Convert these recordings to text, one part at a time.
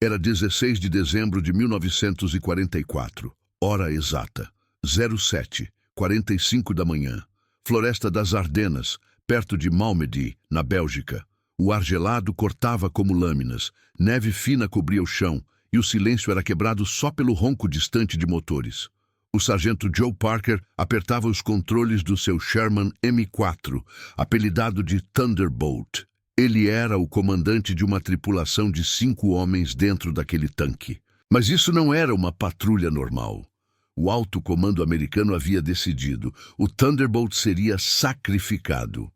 Era 16 de dezembro de 1944, hora exata, 07:45 da manhã. Floresta das Ardenas, perto de Malmedy, na Bélgica. O ar gelado cortava como lâminas, neve fina cobria o chão, e o silêncio era quebrado só pelo ronco distante de motores. O sargento Joe Parker apertava os controles do seu Sherman M4, apelidado de Thunderbolt. Ele era o comandante de uma tripulação de 5 homens dentro daquele tanque. Mas isso não era uma patrulha normal. O alto comando americano havia decidido: o Thunderbolt seria sacrificado.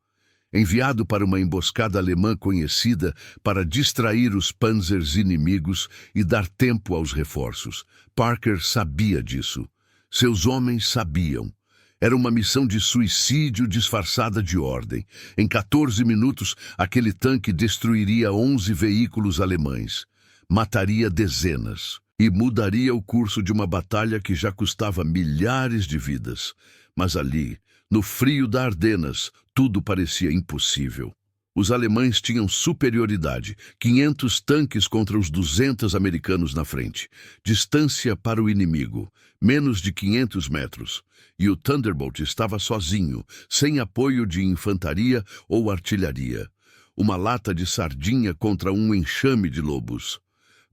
Enviado para uma emboscada alemã conhecida para distrair os panzers inimigos e dar tempo aos reforços. Parker sabia disso. Seus homens sabiam. Era uma missão de suicídio disfarçada de ordem. Em 14 minutos, aquele tanque destruiria 11 veículos alemães. Mataria dezenas. E mudaria o curso de uma batalha que já custava milhares de vidas. Mas ali, no frio da Ardenas, tudo parecia impossível. Os alemães tinham superioridade, 500 tanques contra os 200 americanos na frente. Distância para o inimigo, menos de 500 metros. E o Thunderbolt estava sozinho, sem apoio de infantaria ou artilharia. Uma lata de sardinha contra um enxame de lobos.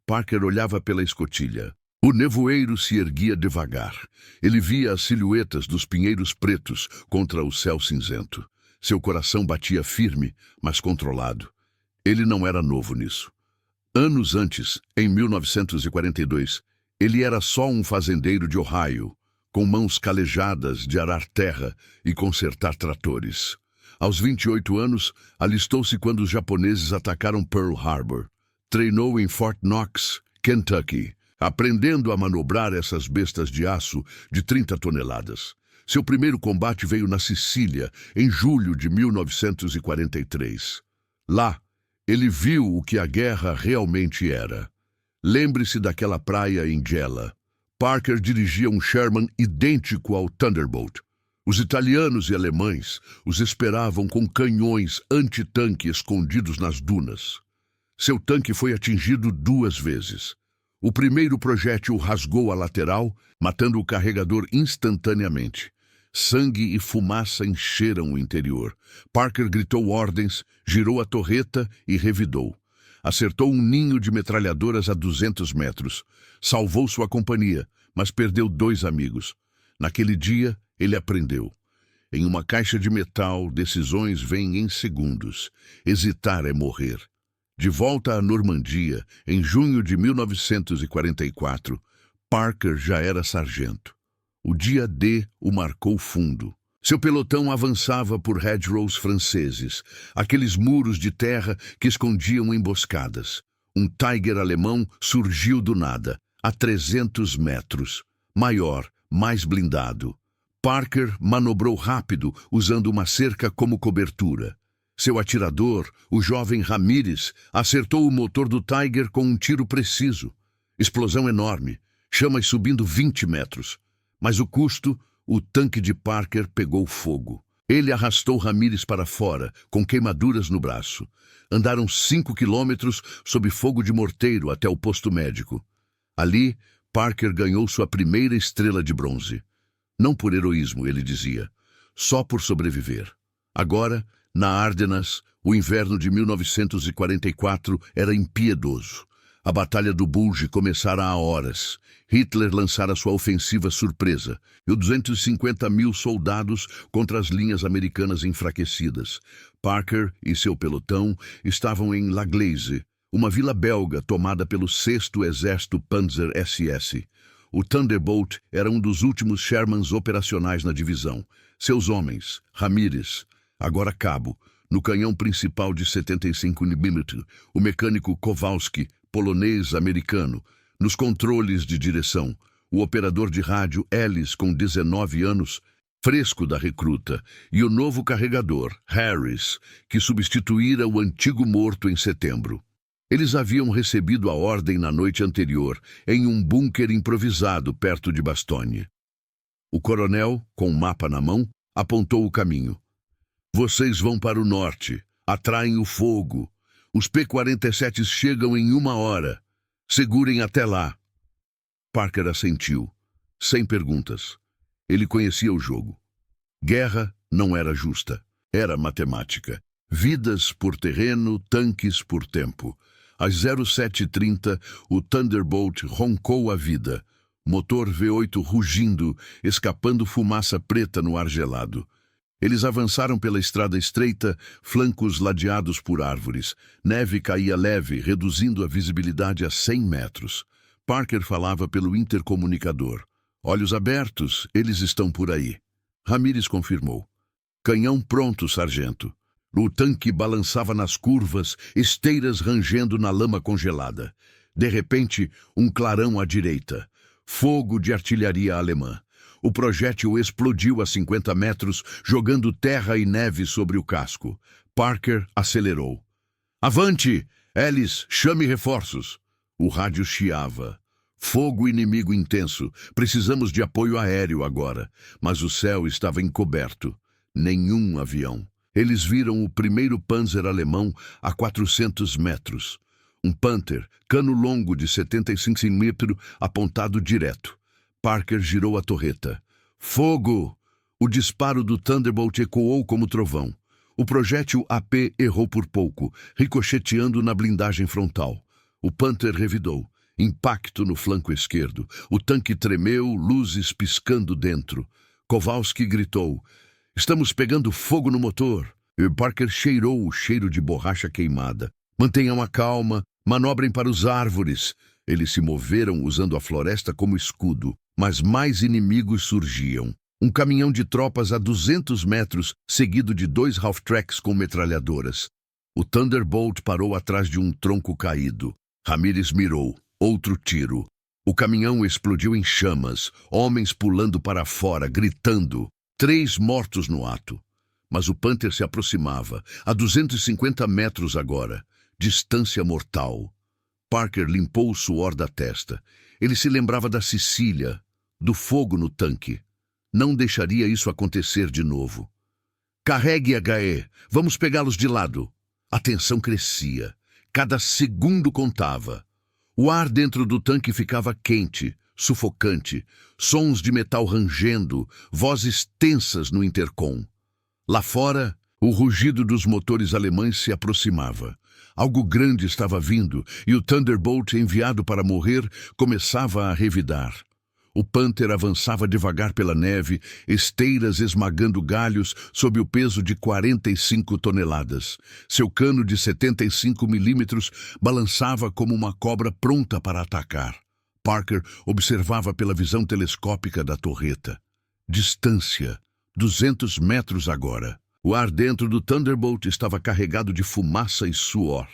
Parker olhava pela escotilha. O nevoeiro se erguia devagar. Ele via as silhuetas dos pinheiros pretos contra o céu cinzento. Seu coração batia firme, mas controlado. Ele não era novo nisso. Anos antes, em 1942, ele era só um fazendeiro de Ohio, com mãos calejadas de arar terra e consertar tratores. Aos 28 anos, alistou-se quando os japoneses atacaram Pearl Harbor. Treinou em Fort Knox, Kentucky, aprendendo a manobrar essas bestas de aço de 30 toneladas. Seu primeiro combate veio na Sicília, em julho de 1943. Lá, ele viu o que a guerra realmente era. Lembre-se daquela praia em Gela. Parker dirigia um Sherman idêntico ao Thunderbolt. Os italianos e alemães os esperavam com canhões antitanque escondidos nas dunas. Seu tanque foi atingido 2 vezes. O primeiro projétil rasgou a lateral, matando o carregador instantaneamente. Sangue e fumaça encheram o interior. Parker gritou ordens, girou a torreta e revidou. Acertou um ninho de metralhadoras a 200 metros. Salvou sua companhia, mas perdeu 2 amigos. Naquele dia, ele aprendeu. Em uma caixa de metal, decisões vêm em segundos. Hesitar é morrer. De volta à Normandia, em junho de 1944, Parker já era sargento. O dia D o marcou fundo. Seu pelotão avançava por hedgerows franceses, aqueles muros de terra que escondiam emboscadas. Um Tiger alemão surgiu do nada, a 300 metros. Maior, mais blindado. Parker manobrou rápido, usando uma cerca como cobertura. Seu atirador, o jovem Ramírez, acertou o motor do Tiger com um tiro preciso. Explosão enorme, chamas subindo 20 metros. Mas o custo, o tanque de Parker pegou fogo. Ele arrastou Ramírez para fora, com queimaduras no braço. Andaram 5 quilômetros sob fogo de morteiro até o posto médico. Ali, Parker ganhou sua primeira estrela de bronze. Não por heroísmo, ele dizia, só por sobreviver. Agora, na Ardenas, o inverno de 1944 era impiedoso. A Batalha do Bulge começara há horas. Hitler lançara sua ofensiva surpresa, e os 250 mil soldados contra as linhas americanas enfraquecidas. Parker e seu pelotão estavam em La Glaise, uma vila belga tomada pelo 6º Exército Panzer SS. O Thunderbolt era um dos últimos Shermans operacionais na divisão. Seus homens, Ramírez, agora cabo, no canhão principal de 75mm, o mecânico Kowalski, polonês-americano, nos controles de direção, o operador de rádio Ellis, com 19 anos, fresco da recruta, e o novo carregador, Harris, que substituíra o antigo morto em setembro. Eles haviam recebido a ordem na noite anterior, em um bunker improvisado perto de Bastogne. O coronel, com um mapa na mão, apontou o caminho. Vocês vão para o norte, atraem o fogo. Os P-47 chegam em 1 hora. Segurem até lá. Parker assentiu, sem perguntas. Ele conhecia o jogo. Guerra não era justa, era matemática. Vidas por terreno, tanques por tempo. Às 07h30, o Thunderbolt roncou a vida. Motor V8 rugindo, escapando fumaça preta no ar gelado. Eles avançaram pela estrada estreita, flancos ladeados por árvores. Neve caía leve, reduzindo a visibilidade a 100 metros. Parker falava pelo intercomunicador. Olhos abertos, eles estão por aí. Ramírez confirmou. Canhão pronto, sargento. O tanque balançava nas curvas, esteiras rangendo na lama congelada. De repente, um clarão à direita. Fogo de artilharia alemã. O projétil explodiu a 50 metros, jogando terra e neve sobre o casco. Parker acelerou. Avante! Ellis, chame reforços. O rádio chiava. Fogo inimigo intenso. Precisamos de apoio aéreo agora. Mas o céu estava encoberto. Nenhum avião. Eles viram o primeiro Panzer alemão a 400 metros. Um Panther, cano longo de 75 cm, apontado direto. Parker girou a torreta. Fogo! O disparo do Thunderbolt ecoou como trovão. O projétil AP errou por pouco, ricocheteando na blindagem frontal. O Panther revidou. Impacto no flanco esquerdo. O tanque tremeu, luzes piscando dentro. Kowalski gritou. Estamos pegando fogo no motor. E Parker cheirou o cheiro de borracha queimada. Mantenham a calma, manobrem para os árvores. Eles se moveram usando a floresta como escudo, mas mais inimigos surgiam. Um caminhão de tropas a 200 metros, seguido de 2 half-tracks com metralhadoras. O Thunderbolt parou atrás de um tronco caído. Ramírez mirou. Outro tiro. O caminhão explodiu em chamas, homens pulando para fora, gritando. 3 mortos no ato. Mas o Panther se aproximava, a 250 metros agora. Distância mortal. Parker limpou o suor da testa. Ele se lembrava da Sicília, do fogo no tanque. Não deixaria isso acontecer de novo. Carregue, HE. Vamos pegá-los de lado. A tensão crescia. Cada segundo contava. O ar dentro do tanque ficava quente, sufocante. Sons de metal rangendo, vozes tensas no intercom. Lá fora, o rugido dos motores alemães se aproximava. Algo grande estava vindo e o Thunderbolt, enviado para morrer, começava a revidar. O Panther avançava devagar pela neve, esteiras esmagando galhos sob o peso de 45 toneladas. Seu cano de 75 milímetros balançava como uma cobra pronta para atacar. Parker observava pela visão telescópica da torreta. Distância. 200 metros agora. O ar dentro do Thunderbolt estava carregado de fumaça e suor.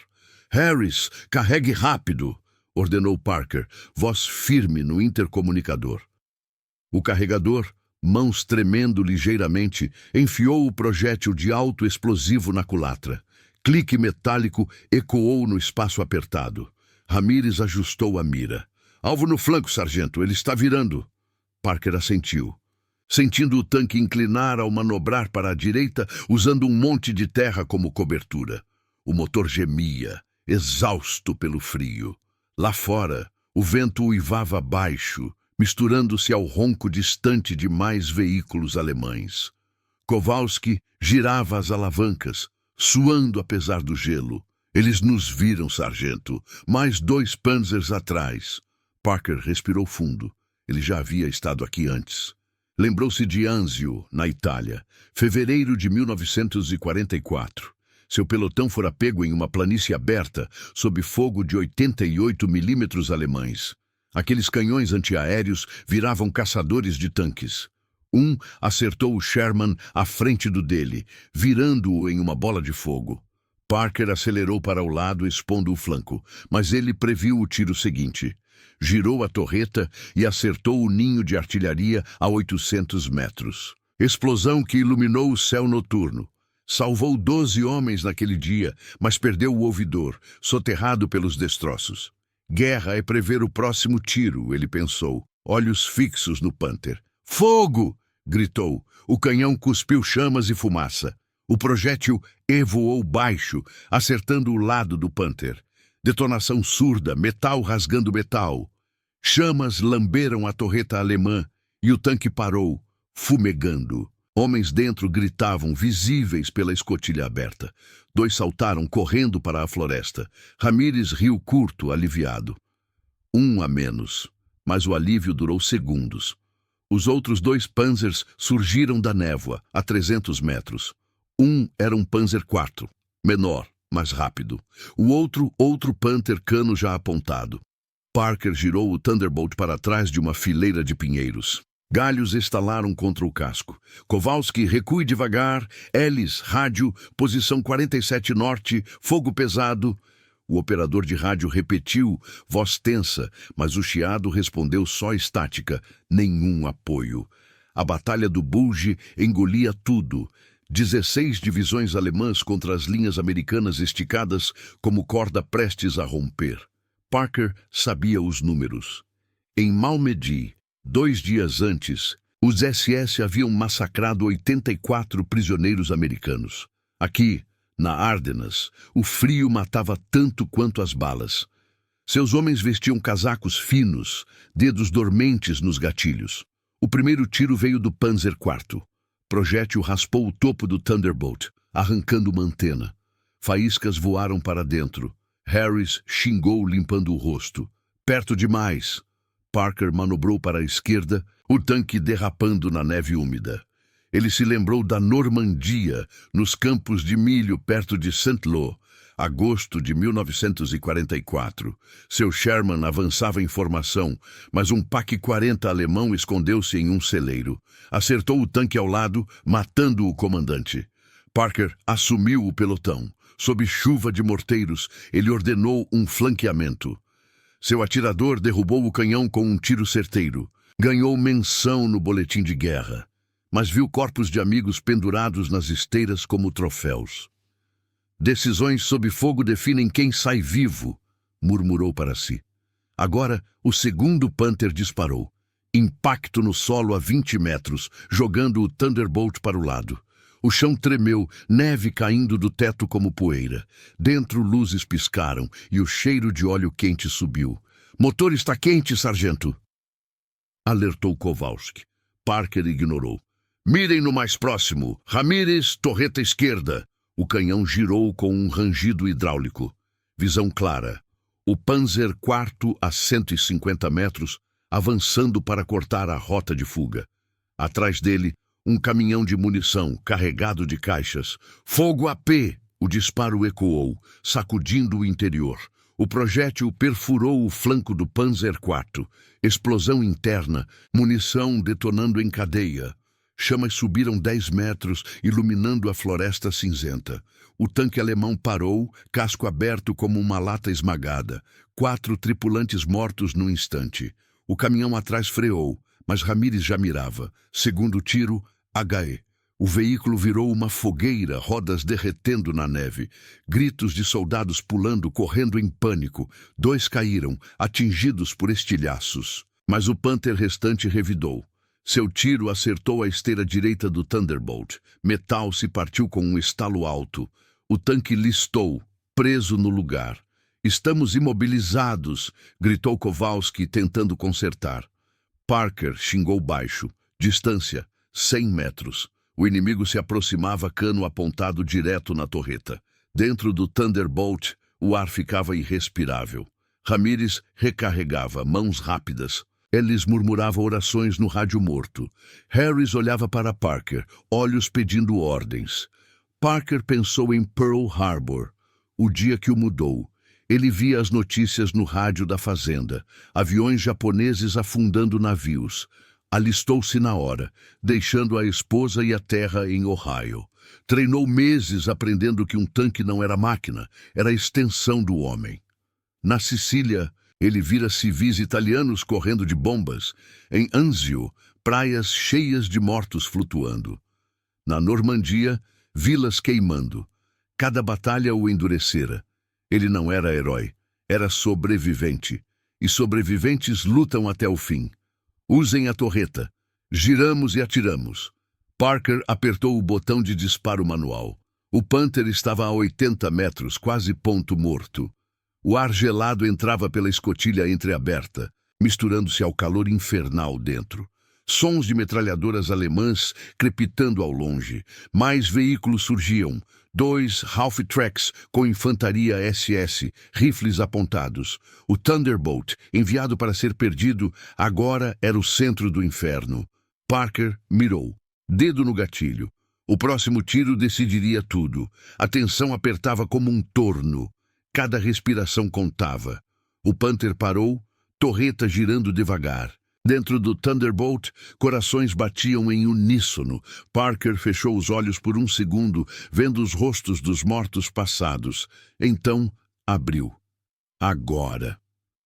Harris, carregue rápido! Ordenou Parker, voz firme no intercomunicador. O carregador, mãos tremendo ligeiramente, enfiou o projétil de alto explosivo na culatra. Clique metálico ecoou no espaço apertado. Ramírez ajustou a mira. Alvo no flanco, sargento, ele está virando. Parker assentiu. Sentindo o tanque inclinar ao manobrar para a direita, usando um monte de terra como cobertura. O motor gemia, exausto pelo frio. Lá fora, o vento uivava baixo, misturando-se ao ronco distante de mais veículos alemães. Kowalski girava as alavancas, suando apesar do gelo. Eles nos viram, sargento. Mais 2 Panzers atrás. Parker respirou fundo. Ele já havia estado aqui antes. Lembrou-se de Anzio, na Itália, fevereiro de 1944. Seu pelotão fora pego em uma planície aberta, sob fogo de 88 milímetros alemães. Aqueles canhões antiaéreos viravam caçadores de tanques. Um acertou o Sherman à frente do dele, virando-o em uma bola de fogo. Parker acelerou para o lado, expondo o flanco, mas ele previu o tiro seguinte. Girou a torreta e acertou o ninho de artilharia a 800 metros. Explosão que iluminou o céu noturno. Salvou 12 homens naquele dia, mas perdeu o ouvidor, soterrado pelos destroços. Guerra é prever o próximo tiro, ele pensou, olhos fixos no Panther. Fogo! Gritou. O canhão cuspiu chamas e fumaça. O projétil evoou baixo, acertando o lado do Panther. Detonação surda, metal rasgando metal. Chamas lamberam a torreta alemã e o tanque parou, fumegando. Homens dentro gritavam, visíveis pela escotilha aberta. 2 saltaram, correndo para a floresta. Ramírez riu curto, aliviado. 1 a menos, mas o alívio durou segundos. Os outros 2 Panzers surgiram da névoa, a 300 metros. Um era um Panzer IV, menor, mais rápido. O outro Panther cano já apontado. Parker girou o Thunderbolt para trás de uma fileira de pinheiros. Galhos estalaram contra o casco. Kowalski, recue devagar. Ellis, rádio, posição 47 norte, fogo pesado. O operador de rádio repetiu, voz tensa, mas o chiado respondeu só estática, nenhum apoio. A batalha do Bulge engolia tudo. 16 divisões alemãs contra as linhas americanas esticadas como corda prestes a romper. Parker sabia os números. Em Malmedy, 2 dias antes, os SS haviam massacrado 84 prisioneiros americanos. Aqui, na Ardenas, o frio matava tanto quanto as balas. Seus homens vestiam casacos finos, dedos dormentes nos gatilhos. O primeiro tiro veio do Panzer IV. Projétil raspou o topo do Thunderbolt, arrancando uma antena. Faíscas voaram para dentro. Harris xingou limpando o rosto. Perto demais. Parker manobrou para a esquerda, o tanque derrapando na neve úmida. Ele se lembrou da Normandia, nos campos de milho perto de Saint-Lô, agosto de 1944. Seu Sherman avançava em formação, mas um PaK-40 alemão escondeu-se em um celeiro. Acertou o tanque ao lado, matando o comandante. Parker assumiu o pelotão. Sob chuva de morteiros, ele ordenou um flanqueamento. Seu atirador derrubou o canhão com um tiro certeiro. Ganhou menção no boletim de guerra, mas viu corpos de amigos pendurados nas esteiras como troféus. Decisões sob fogo definem quem sai vivo, murmurou para si. Agora, o segundo Panther disparou. Impacto no solo a 20 metros, jogando o Thunderbolt para o lado. O chão tremeu, neve caindo do teto como poeira. Dentro, luzes piscaram e o cheiro de óleo quente subiu. Motor está quente, sargento! Alertou Kowalski. Parker ignorou. Mirem no mais próximo. Ramírez, torreta esquerda. O canhão girou com um rangido hidráulico. Visão clara. O Panzer IV a 150 metros, avançando para cortar a rota de fuga. Atrás dele, um caminhão de munição, carregado de caixas. Fogo AP! O disparo ecoou, sacudindo o interior. O projétil perfurou o flanco do Panzer IV. Explosão interna, munição detonando em cadeia. Chamas subiram 10 metros, iluminando a floresta cinzenta. O tanque alemão parou, casco aberto como uma lata esmagada. 4 tripulantes mortos no instante. O caminhão atrás freou, mas Ramírez já mirava. Segundo tiro, HE. O veículo virou uma fogueira, rodas derretendo na neve. Gritos de soldados pulando, correndo em pânico. 2 caíram, atingidos por estilhaços. Mas o Panther restante revidou. Seu tiro acertou a esteira direita do Thunderbolt. Metal se partiu com um estalo alto. O tanque listou, preso no lugar. Estamos imobilizados, gritou Kowalski, tentando consertar. Parker xingou baixo. Distância, 100 metros. O inimigo se aproximava, cano apontado direto na torreta. Dentro do Thunderbolt, o ar ficava irrespirável. Ramírez recarregava, mãos rápidas. Eles murmuravam orações no rádio morto. Harris olhava para Parker, olhos pedindo ordens. Parker pensou em Pearl Harbor, o dia que o mudou. Ele via as notícias no rádio da fazenda, aviões japoneses afundando navios. Alistou-se na hora, deixando a esposa e a terra em Ohio. Treinou meses aprendendo que um tanque não era máquina, era a extensão do homem. Na Sicília, ele vira civis italianos correndo de bombas. Em Anzio, praias cheias de mortos flutuando. Na Normandia, vilas queimando. Cada batalha o endurecera. Ele não era herói, era sobrevivente. E sobreviventes lutam até o fim. Usem a torreta. Giramos e atiramos. Parker apertou o botão de disparo manual. O Panther estava a 80 metros, quase ponto morto. O ar gelado entrava pela escotilha entreaberta, misturando-se ao calor infernal dentro. Sons de metralhadoras alemãs crepitando ao longe. Mais veículos surgiam. 2 Half-Tracks com infantaria SS, rifles apontados. O Thunderbolt, enviado para ser perdido, agora era o centro do inferno. Parker mirou. Dedo no gatilho. O próximo tiro decidiria tudo. A tensão apertava como um torno. Cada respiração contava. O Panther parou, torreta girando devagar. Dentro do Thunderbolt, corações batiam em uníssono. Parker fechou os olhos por um segundo, vendo os rostos dos mortos passados. Então, abriu. Agora.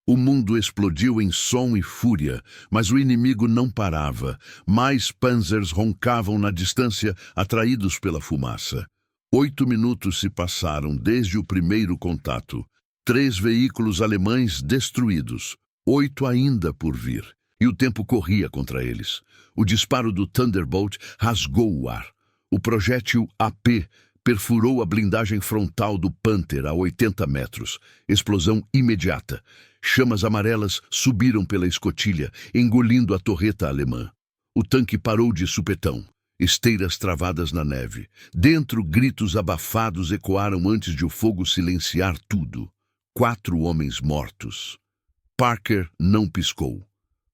O mundo explodiu em som e fúria, mas o inimigo não parava. Mais Panzers roncavam na distância, atraídos pela fumaça. 8 minutos se passaram desde o primeiro contato. 3 veículos alemães destruídos. 8 ainda por vir. E o tempo corria contra eles. O disparo do Thunderbolt rasgou o ar. O projétil AP perfurou a blindagem frontal do Panther a 80 metros. Explosão imediata. Chamas amarelas subiram pela escotilha, engolindo a torreta alemã. O tanque parou de supetão. Esteiras travadas na neve. Dentro, gritos abafados ecoaram antes de o fogo silenciar tudo. 4 homens mortos. Parker não piscou.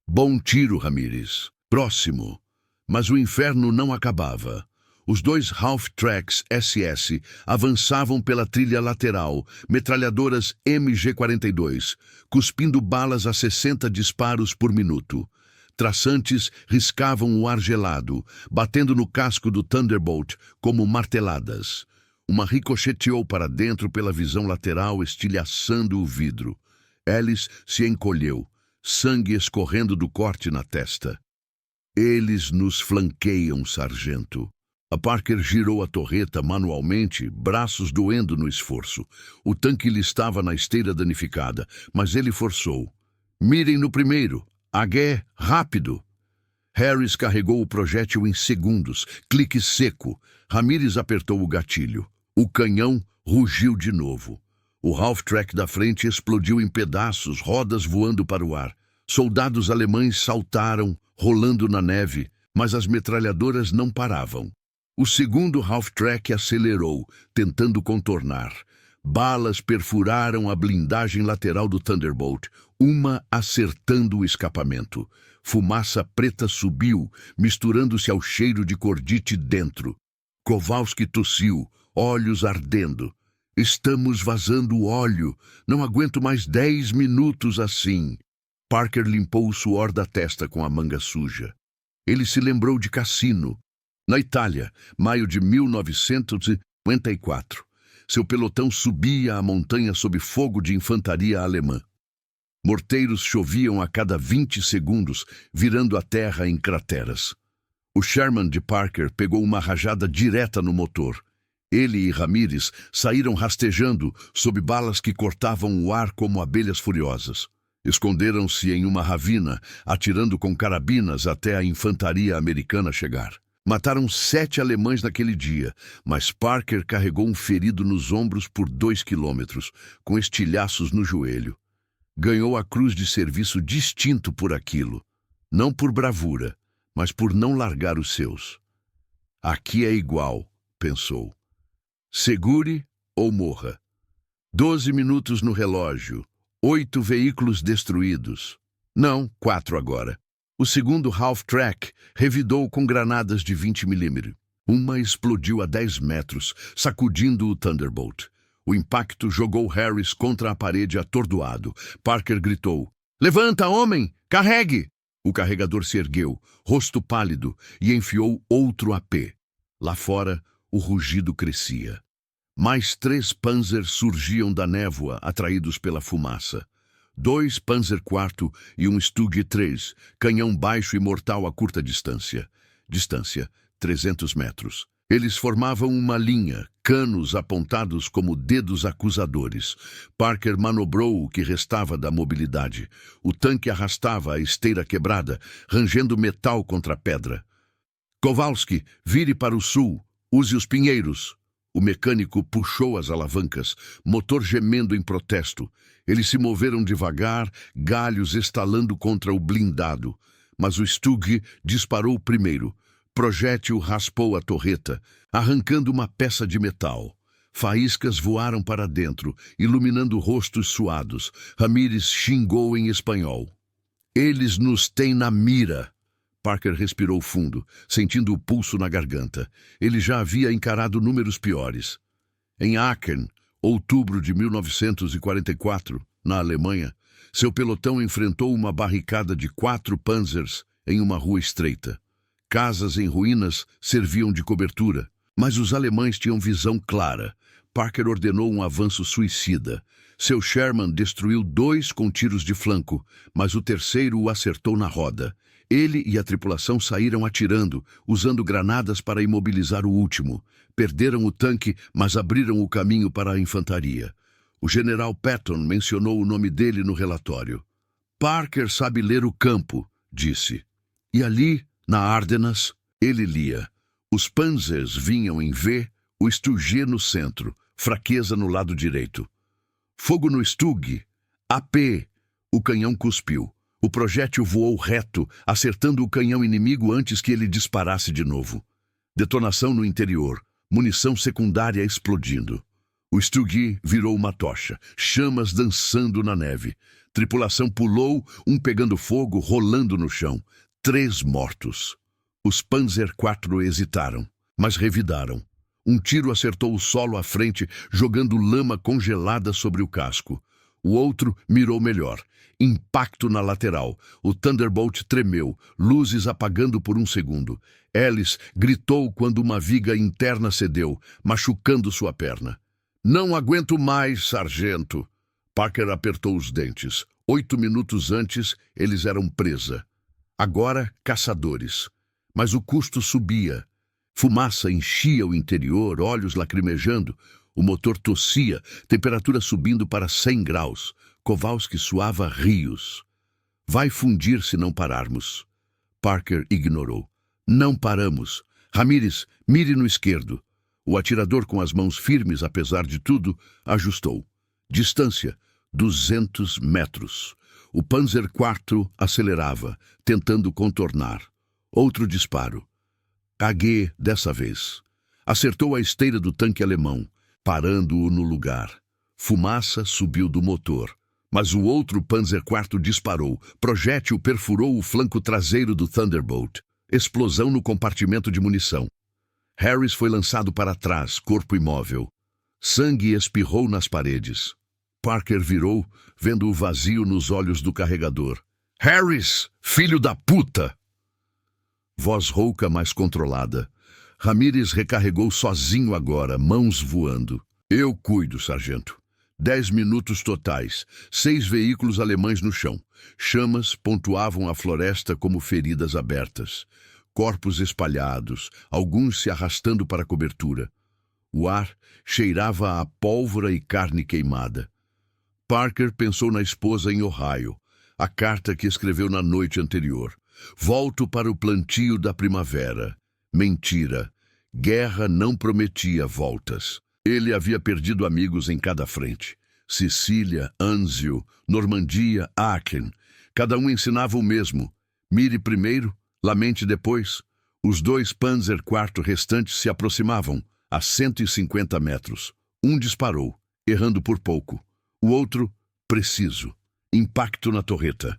Bom tiro, Ramírez. Próximo. Mas o inferno não acabava. Os 2 Half-Tracks SS avançavam pela trilha lateral, metralhadoras MG-42, cuspindo balas a 60 disparos por minuto. Traçantes riscavam o ar gelado, batendo no casco do Thunderbolt como marteladas. Uma ricocheteou para dentro pela visão lateral, estilhaçando o vidro. Ellis se encolheu, sangue escorrendo do corte na testa. Eles nos flanqueiam, sargento. A Parker girou a torreta manualmente, braços doendo no esforço. O tanque lhe estava na esteira danificada, mas ele forçou. Mirem no primeiro. Agué, rápido. Harris carregou o projétil em segundos. Clique seco. Ramírez apertou o gatilho. O canhão rugiu de novo. O half-track da frente explodiu em pedaços, rodas voando para o ar. Soldados alemães saltaram, rolando na neve, mas as metralhadoras não paravam. O segundo half-track acelerou, tentando contornar. Balas perfuraram a blindagem lateral do Thunderbolt, uma acertando o escapamento. Fumaça preta subiu, misturando-se ao cheiro de cordite dentro. Kowalski tossiu, olhos ardendo. Estamos vazando óleo. Não aguento mais 10 minutos assim. Parker limpou o suor da testa com a manga suja. Ele se lembrou de Cassino, na Itália, maio de 1954. Seu pelotão subia a montanha sob fogo de infantaria alemã. Morteiros choviam a cada 20 segundos, virando a terra em crateras. O Sherman de Parker pegou uma rajada direta no motor. Ele e Ramírez saíram rastejando sob balas que cortavam o ar como abelhas furiosas. Esconderam-se em uma ravina, atirando com carabinas até a infantaria americana chegar. Mataram 7 alemães naquele dia, mas Parker carregou um ferido nos ombros por 2 quilômetros, com estilhaços no joelho. Ganhou a cruz de serviço distinto por aquilo. Não por bravura, mas por não largar os seus. Aqui é igual, pensou. Segure ou morra. 12 minutos no relógio. 8 veículos destruídos. Não, 4 agora. O segundo half-track revidou com granadas de 20 mm. Uma explodiu a 10 metros, sacudindo o Thunderbolt. O impacto jogou Harris contra a parede atordoado. Parker gritou, "Levanta, homem! Carregue!" O carregador se ergueu, rosto pálido, e enfiou outro AP. Lá fora, o rugido crescia. Mais 3 Panzer surgiam da névoa, atraídos pela fumaça. 2 Panzer IV e um Stug 3, canhão baixo e mortal a curta distância. Distância, 300 metros. Eles formavam uma linha, canos apontados como dedos acusadores. Parker manobrou o que restava da mobilidade. O tanque arrastava a esteira quebrada, rangendo metal contra a pedra. Kowalski, vire para o sul. Use os pinheiros. O mecânico puxou as alavancas, motor gemendo em protesto. Eles se moveram devagar, galhos estalando contra o blindado. Mas o Stug disparou primeiro. Projétil raspou a torreta, arrancando uma peça de metal. Faíscas voaram para dentro, iluminando rostos suados. Ramírez xingou em espanhol. Eles nos têm na mira. Parker respirou fundo, sentindo o pulso na garganta. Ele já havia encarado números piores. Em Aachen, outubro de 1944, na Alemanha, seu pelotão enfrentou uma barricada de 4 Panzers em uma rua estreita. Casas em ruínas serviam de cobertura, mas os alemães tinham visão clara. Parker ordenou um avanço suicida. Seu Sherman destruiu 2 com tiros de flanco, mas o terceiro o acertou na roda. Ele e a tripulação saíram atirando, usando granadas para imobilizar o último. Perderam o tanque, mas abriram o caminho para a infantaria. O general Patton mencionou o nome dele no relatório. Parker sabe ler o campo, disse. E ali, na Ardenas, ele lia. Os Panzers vinham em V, o Stug no centro, fraqueza no lado direito. Fogo no Stug, AP, o canhão cuspiu. O projétil voou reto, acertando o canhão inimigo antes que ele disparasse de novo. Detonação no interior, munição secundária explodindo. O Stug virou uma tocha, chamas dançando na neve. Tripulação pulou, um pegando fogo, rolando no chão. 3 mortos. Os Panzer IV hesitaram, mas revidaram. Um tiro acertou o solo à frente, jogando lama congelada sobre o casco. O outro mirou melhor. Impacto na lateral. O Thunderbolt tremeu, luzes apagando por um segundo. Ellis gritou quando uma viga interna cedeu, machucando sua perna. Não aguento mais, sargento. Parker apertou os dentes. 8 minutos antes, eles eram presa. Agora, caçadores. Mas o custo subia. Fumaça enchia o interior, olhos lacrimejando. O motor tossia, temperatura subindo para 100 graus. Kowalski suava rios. Vai fundir se não pararmos. Parker ignorou. Não paramos. Ramírez, mire no esquerdo. O atirador, com as mãos firmes, apesar de tudo, ajustou. Distância, 200 metros. O Panzer IV acelerava, tentando contornar. Outro disparo. AG dessa vez. Acertou a esteira do tanque alemão, parando-o no lugar. Fumaça subiu do motor. Mas o outro Panzer IV disparou. Projétil perfurou o flanco traseiro do Thunderbolt. Explosão no compartimento de munição. Harris foi lançado para trás, corpo imóvel. Sangue espirrou nas paredes. Parker virou, vendo o vazio nos olhos do carregador. Harris, filho da puta! Voz rouca, mais controlada. Ramírez recarregou sozinho agora, mãos voando. Eu cuido, sargento. 10 minutos totais. 6 veículos alemães no chão. Chamas pontuavam a floresta como feridas abertas. Corpos espalhados, alguns se arrastando para a cobertura. O ar cheirava a pólvora e carne queimada. Parker pensou na esposa em Ohio, a carta que escreveu na noite anterior. Volto para o plantio da primavera. Mentira. Guerra não prometia voltas. Ele havia perdido amigos em cada frente. Sicília, Anzio, Normandia, Aachen. Cada um ensinava o mesmo. Mire primeiro, lamente depois. Os 2 Panzer IV restantes se aproximavam, a 150 metros. Um disparou, errando por pouco. O outro, preciso. Impacto na torreta.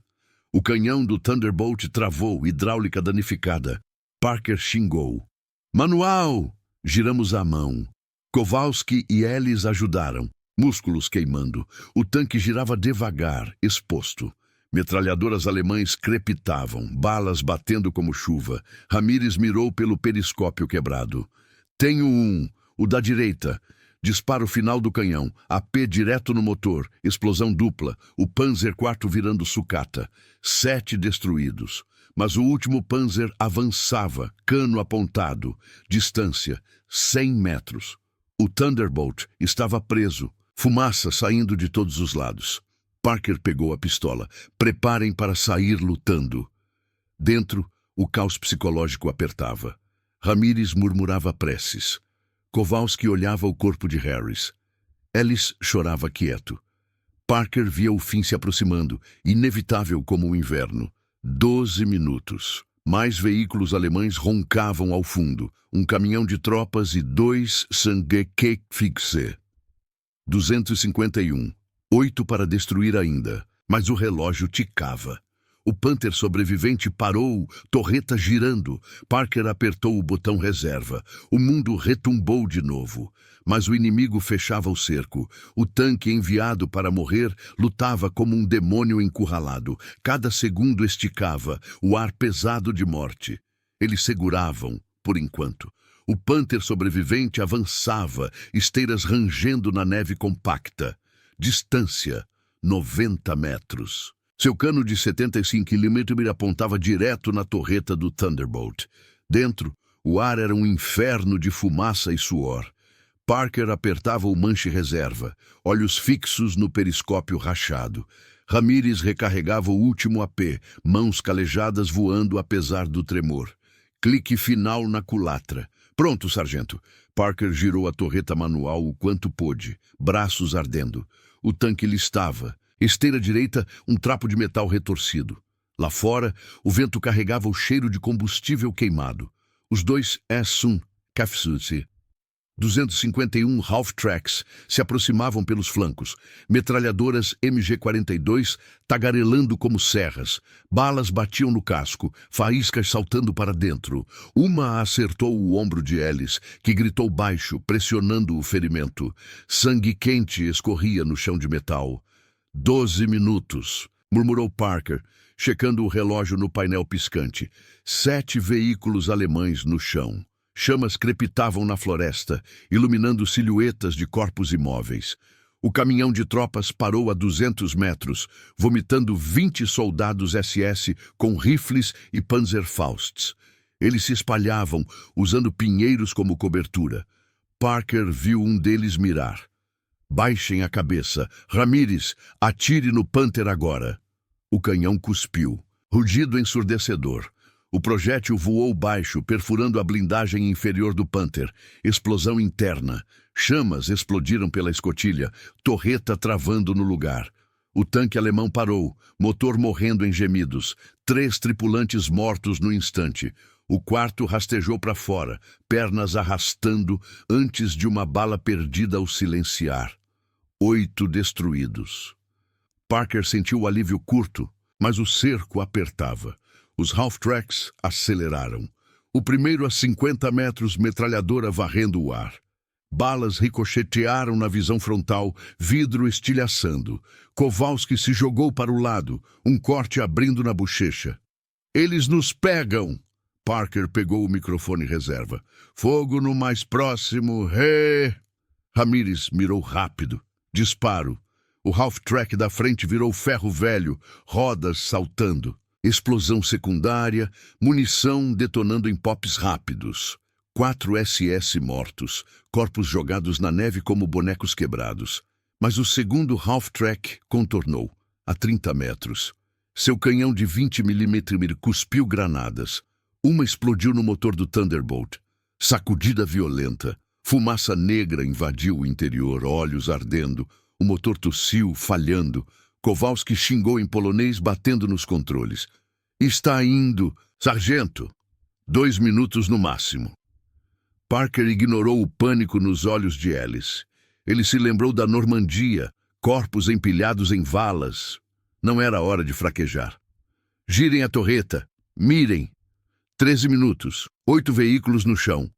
O canhão do Thunderbolt travou, hidráulica danificada. Parker xingou. Manual! Giramos a mão. Kowalski e Ellis ajudaram, músculos queimando. O tanque girava devagar, exposto. Metralhadoras alemães crepitavam, balas batendo como chuva. Ramírez mirou pelo periscópio quebrado. Tenho um, o da direita. Disparo final do canhão, AP direto no motor, explosão dupla, o Panzer IV virando sucata. 7 destruídos. Mas o último Panzer avançava, cano apontado. Distância, 100 metros. O Thunderbolt estava preso, fumaça saindo de todos os lados. Parker pegou a pistola. Preparem para sair lutando. Dentro, o caos psicológico apertava. Ramírez murmurava preces. Kowalski olhava o corpo de Harris. Ellis chorava quieto. Parker via o fim se aproximando, inevitável como o inverno. 12 minutos. Mais veículos alemães roncavam ao fundo. Um caminhão de tropas e 2 Sangekek-Fixe. 251. 8 para destruir ainda. Mas o relógio ticava. O Panther sobrevivente parou, torreta girando. Parker apertou o botão reserva. O mundo retumbou de novo. Mas o inimigo fechava o cerco. O tanque enviado para morrer lutava como um demônio encurralado. Cada segundo esticava, o ar pesado de morte. Eles seguravam, por enquanto. O Panther sobrevivente avançava, esteiras rangendo na neve compacta. Distância, 90 metros. Seu cano de 75 mm apontava direto na torreta do Thunderbolt. Dentro, o ar era um inferno de fumaça e suor. Parker apertava o manche reserva, olhos fixos no periscópio rachado. Ramírez recarregava o último AP, mãos calejadas voando apesar do tremor. Clique final na culatra. Pronto, sargento. Parker girou a torreta manual o quanto pôde, braços ardendo. O tanque listava. Esteira direita, um trapo de metal retorcido. Lá fora, o vento carregava o cheiro de combustível queimado. Os 2 S-1 Kaffsutze 251 Half-Tracks se aproximavam pelos flancos. Metralhadoras MG-42 tagarelando como serras. Balas batiam no casco, faíscas saltando para dentro. Uma acertou o ombro de Ellis, que gritou baixo, pressionando o ferimento. Sangue quente escorria no chão de metal. 12 minutos, murmurou Parker, checando o relógio no painel piscante. 7 veículos alemães no chão. Chamas crepitavam na floresta, iluminando silhuetas de corpos imóveis. O caminhão de tropas parou a 200 metros, vomitando 20 soldados SS com rifles e Panzerfausts. Eles se espalhavam, usando pinheiros como cobertura. Parker viu um deles mirar. Baixem a cabeça. Ramírez, atire no Panther agora. O canhão cuspiu. Rugido ensurdecedor. O projétil voou baixo, perfurando a blindagem inferior do Panther. Explosão interna. Chamas explodiram pela escotilha, torreta travando no lugar. O tanque alemão parou, motor morrendo em gemidos. 3 tripulantes mortos no instante. O quarto rastejou para fora, pernas arrastando, antes de uma bala perdida o silenciar. 8 destruídos. Parker sentiu o alívio curto, mas o cerco apertava. Os half-tracks aceleraram. O primeiro a 50 metros, metralhadora varrendo o ar. Balas ricochetearam na visão frontal, vidro estilhaçando. Kowalski se jogou para o lado, um corte abrindo na bochecha. Eles nos pegam! Parker pegou o microfone reserva. Fogo no mais próximo, Ramírez mirou rápido. Disparo. O half-track da frente virou ferro velho, rodas saltando. Explosão secundária, munição detonando em pops rápidos. 4 SS mortos, corpos jogados na neve como bonecos quebrados. Mas o segundo half-track contornou, a 30 metros. Seu canhão de 20 mm cuspiu granadas. Uma explodiu no motor do Thunderbolt. Sacudida violenta. Fumaça negra invadiu o interior, olhos ardendo. O motor tossiu, falhando. Kowalski xingou em polonês, batendo nos controles. Está indo, sargento. 2 minutos no máximo. Parker ignorou o pânico nos olhos de Ellis. Ele se lembrou da Normandia, corpos empilhados em valas. Não era hora de fraquejar. Girem a torreta. Mirem. 13 minutos. 8 veículos no chão.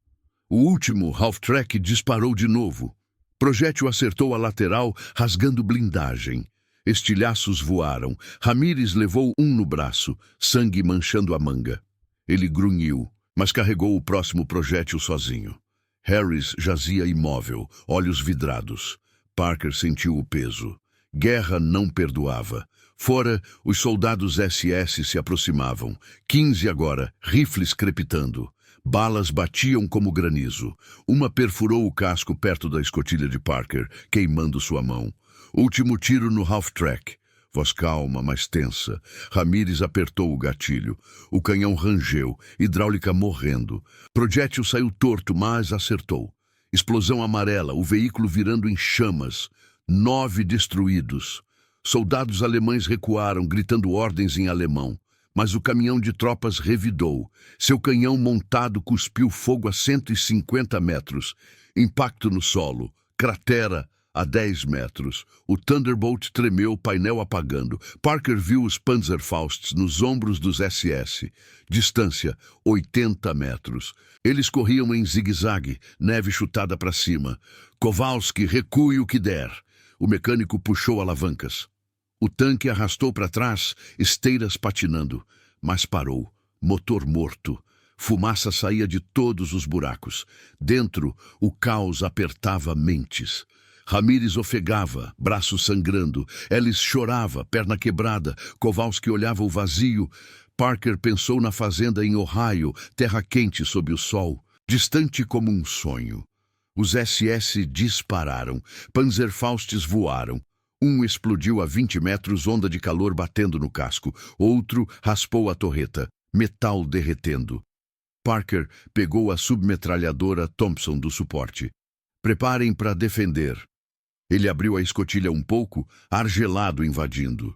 O último half-track disparou de novo. Projétil acertou a lateral, rasgando blindagem. Estilhaços voaram. Ramírez levou um no braço, sangue manchando a manga. Ele grunhiu, mas carregou o próximo projétil sozinho. Harris jazia imóvel, olhos vidrados. Parker sentiu o peso. Guerra não perdoava. Fora, os soldados SS se aproximavam. 15 agora, rifles crepitando. Balas batiam como granizo. Uma perfurou o casco perto da escotilha de Parker, queimando sua mão. Último tiro no half-track. Voz calma, mas tensa. Ramírez apertou o gatilho. O canhão rangeu, hidráulica morrendo. Projétil saiu torto, mas acertou. Explosão amarela, o veículo virando em chamas. 9 destruídos. Soldados alemães recuaram, gritando ordens em alemão. Mas o caminhão de tropas revidou. Seu canhão montado cuspiu fogo a 150 metros. Impacto no solo. Cratera a 10 metros. O Thunderbolt tremeu, painel apagando. Parker viu os Panzerfausts nos ombros dos SS. Distância, 80 metros. Eles corriam em zigue-zague, neve chutada para cima. Kowalski, recue o que der. O mecânico puxou alavancas. O tanque arrastou para trás, esteiras patinando, mas parou. Motor morto. Fumaça saía de todos os buracos. Dentro, o caos apertava mentes. Ramírez ofegava, braço sangrando. Ellis chorava, perna quebrada. Kowalski olhava o vazio. Parker pensou na fazenda em Ohio, terra quente sob o sol, distante como um sonho. Os SS dispararam. Panzerfausts voaram. Um explodiu a 20 metros, onda de calor batendo no casco. Outro raspou a torreta, metal derretendo. Parker pegou a submetralhadora Thompson do suporte. Preparem para defender. Ele abriu a escotilha um pouco, ar gelado invadindo.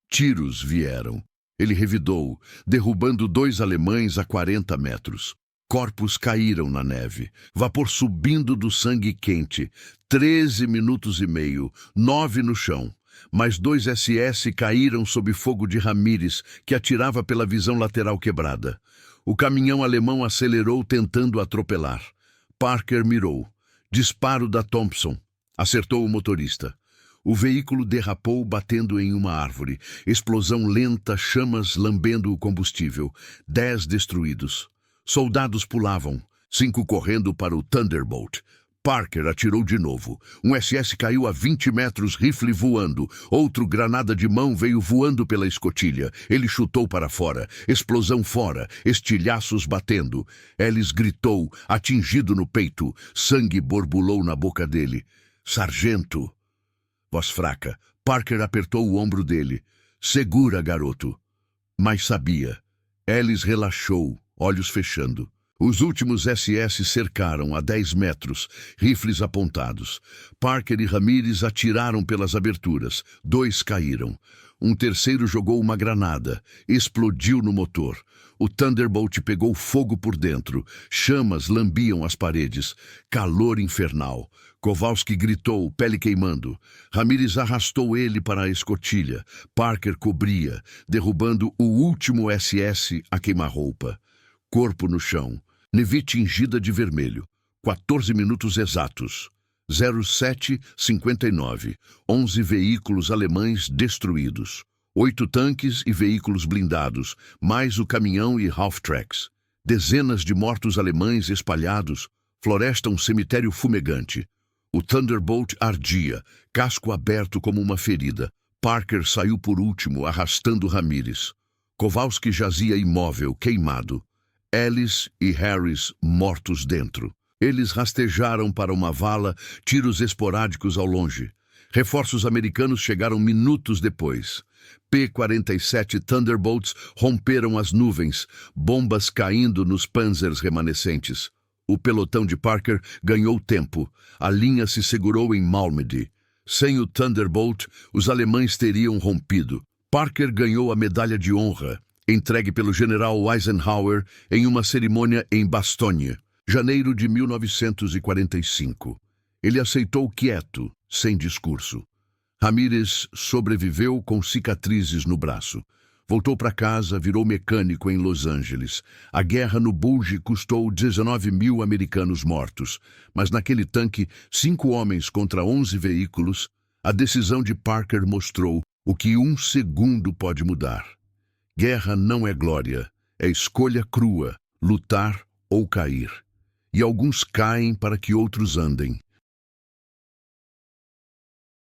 Tiros vieram. Ele revidou, derrubando 2 alemães a 40 metros. Corpos caíram na neve, vapor subindo do sangue quente. 13 minutos e meio, 9 no chão. Mais 2 SS caíram sob fogo de Ramírez, que atirava pela visão lateral quebrada. O caminhão alemão acelerou, tentando atropelar. Parker mirou. Disparo da Thompson. Acertou o motorista. O veículo derrapou, batendo em uma árvore. Explosão lenta, chamas lambendo o combustível. 10 destruídos. Soldados pulavam, 5 correndo para o Thunderbolt. Parker atirou de novo. Um SS caiu a 20 metros, rifle voando. Outro, granada de mão, veio voando pela escotilha. Ele chutou para fora. Explosão fora, estilhaços batendo. Ellis gritou, atingido no peito. Sangue borbulou na boca dele. Sargento! Voz fraca. Parker apertou o ombro dele. Segura, garoto. Mas sabia. Ellis relaxou, olhos fechando. Os últimos SS cercaram a 10 metros, rifles apontados. Parker e Ramírez atiraram pelas aberturas. 2 caíram. Um terceiro jogou uma granada. Explodiu no motor. O Thunderbolt pegou fogo por dentro. Chamas lambiam as paredes. Calor infernal. Kowalski gritou, pele queimando. Ramírez arrastou ele para a escotilha. Parker cobria, derrubando o último SS a queima-roupa. Corpo no chão. Neve tingida de vermelho. 14 minutos exatos. 07:59. 11 veículos alemães destruídos. 8 tanques e veículos blindados, mais o caminhão e half-tracks. Dezenas de mortos alemães espalhados. Floresta um cemitério fumegante. O Thunderbolt ardia, casco aberto como uma ferida. Parker saiu por último, arrastando Ramírez. Kowalski jazia imóvel, queimado. Ellis e Harris mortos dentro. Eles rastejaram para uma vala, tiros esporádicos ao longe. Reforços americanos chegaram minutos depois. P-47 Thunderbolts romperam as nuvens, bombas caindo nos panzers remanescentes. O pelotão de Parker ganhou tempo. A linha se segurou em Malmedy. Sem o Thunderbolt, os alemães teriam rompido. Parker ganhou a medalha de honra, entregue pelo general Eisenhower em uma cerimônia em Bastogne, janeiro de 1945. Ele aceitou quieto, sem discurso. Ramírez sobreviveu com cicatrizes no braço. Voltou para casa, virou mecânico em Los Angeles. A guerra no Bulge custou 19 mil americanos mortos. Mas naquele tanque, 5 homens contra 11 veículos, a decisão de Parker mostrou o que 1 segundo pode mudar. Guerra não é glória, é escolha crua, lutar ou cair. E alguns caem para que outros andem.